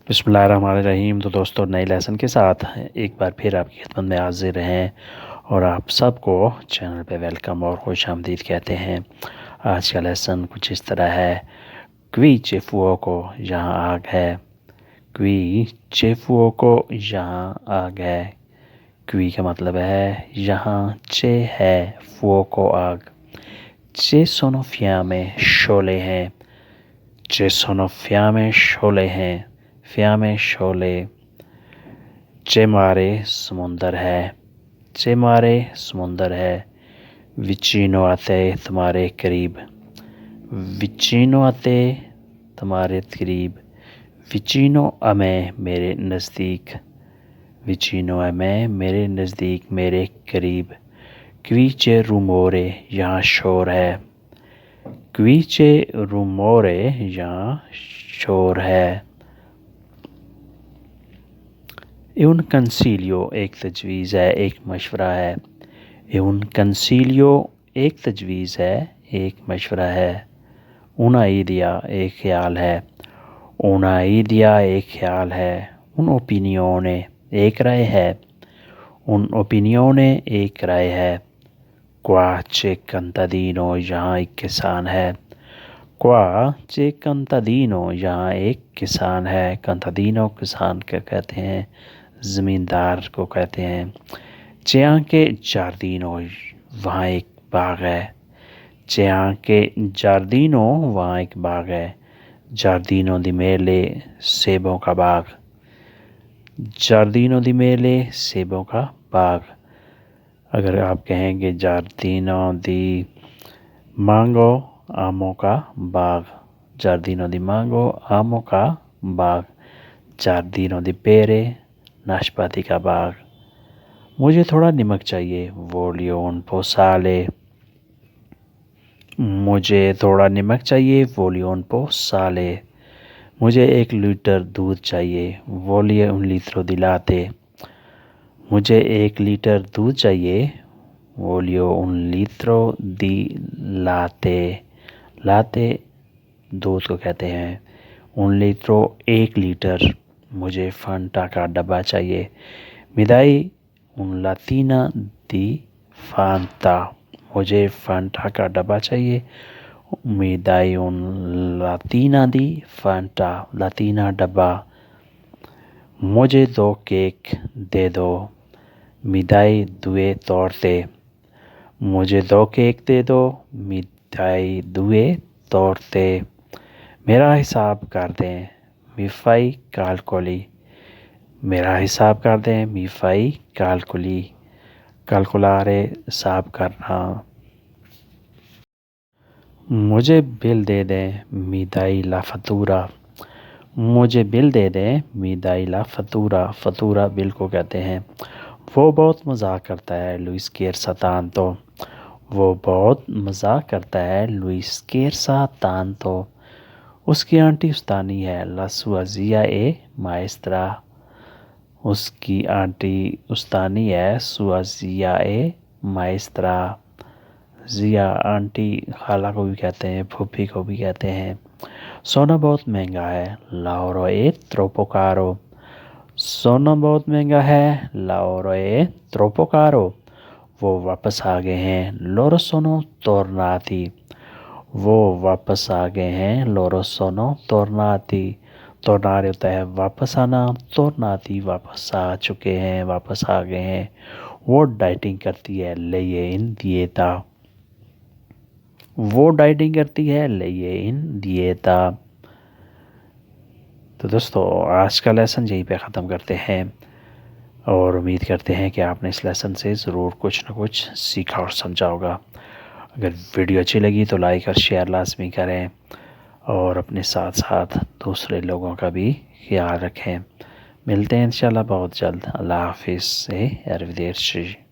بسم اللہ الرحمن الرحیم۔ تو دوستوں، نئے لیسن کے ساتھ ایک بار پھر آپ کی خدمت میں حاضر ہیں اور آپ سب کو چینل پہ ویلکم اور خوش آمدید کہتے ہیں۔ آج کا لیسن کچھ اس طرح ہے: کوئی چیفو کو یہاں آگ ہے، کوئی چیفو کو یہاں آگ ہے۔ کوئی کا مطلب ہے یہاں، چے ہے فو کو آگ، چے سونو فیا میں شعلے ہیں، چے سونو فیا میں شعلے ہیں، فیا میں شعلے۔ چے مارے سمندر ہے، چے مارے سمندر ہے۔ وچینو آتے تمہارے قریب، وچینو آتے تمہارے قریب۔ وچینو امیں میرے نزدیک، وچینو امیں میرے نزدیک، میرے قریب۔ کویچے رومورے یہاں شور ہے، کویچے رومورے یہاں شور ہے۔ ایون کنسیلیو ایک تجویز ہے، ایک مشورہ ہے۔ ایون کنسیلیو ایک تجویز ہے، ایک مشورہ ہے۔ اون آئیڈیا ایک خیال ہے، اون آئیڈیا ایک خیال ہے۔ ان اوپینیونے ایک رائے ہے، ان اوپینیونے ایک رائے ہے۔ qua c'è contadino یہاں ایک کسان ہے، qua c'è contadino یہاں ایک کسان ہے۔ contadino کسان کا کہتے ہیں، زمیندار کو کہتے ہیں۔ c'è anche giardino وہاں ایک باغ ہے، c'è anche giardino وہاں ایک باغ ہے۔ giardino di mele سیبوں کا باغ، giardino di mele سیبوں کا باغ۔ اگر آپ کہیں گے giardino di mango آموں کا باغ، giardino di mango آموں کا باغ۔ giardino di pere ناشپاتی کا باغ۔ مجھے تھوڑا نمک چاہیے، voglio un po' sale، مجھے تھوڑا نمک چاہیے، voglio un po' sale۔ مجھے 1 لیٹر دودھ چاہیے، voglio un litro di latte، مجھے 1 لیٹر دودھ چاہیے، voglio un litro di latte۔ latte دودھ کو کہتے ہیں۔ un litro 1 litre. مجھے فانٹا کا ڈبہ چاہیے، mi dai un latina di fanta، مجھے فانٹا کا ڈبہ چاہیے، mi dai un latina di fanta، لاطینہ ڈبہ۔ مجھے 2 کیک دے دو، mi dai 2 torte، مجھے 2 کیک دے دو، mi dai 2 torte۔ میرا حساب کر دیں، mi fai calcoli، میرا حساب کر دیں، mi fai calcoli، calcolare حساب کرنا۔ مجھے بل دے دیں، mi dai la fattura، مجھے بل دے دیں، mi dai la fattura، fattura بل کو کہتے ہیں۔ وہ بہت مزاق کرتا ہے، lui scherza tanto، وہ بہت مزاق کرتا ہے، lui scherza tanto۔ اس کی آنٹی استانی ہے، la sua zia è maestra، اس کی آنٹی استانی ہے، sua zia è maestra۔ زیا آنٹی، خالہ کو بھی کہتے ہیں، پھوپھی کو بھی کہتے ہیں۔ سونا بہت مہنگا ہے، l'oro è troppo caro، سونا بہت مہنگا ہے، l'oro è troppo caro۔ وہ واپس آ گئے ہیں، loro sono tornati، وہ واپس آ گئے ہیں، loro sono tornati۔ tornare ہوتا ہے واپس آنا، tornati واپس آ چکے ہیں، واپس آ گئے ہیں۔ وہ ڈائٹنگ کرتی ہے، lei è in dieta، وہ ڈائٹنگ کرتی ہے، lei è in dieta۔ تو دوستو، آج کا لیسن یہیں پہ ختم کرتے ہیں اور امید کرتے ہیں کہ آپ نے اس لیسن سے ضرور کچھ نہ کچھ سیکھا اور سمجھا ہوگا۔ اگر ویڈیو اچھی لگی تو لائک اور شیئر لازمی کریں اور اپنے ساتھ ساتھ دوسرے لوگوں کا بھی خیال رکھیں۔ ملتے ہیں انشاءاللہ بہت جلد۔ اللہ حافظ سے، arrivederci۔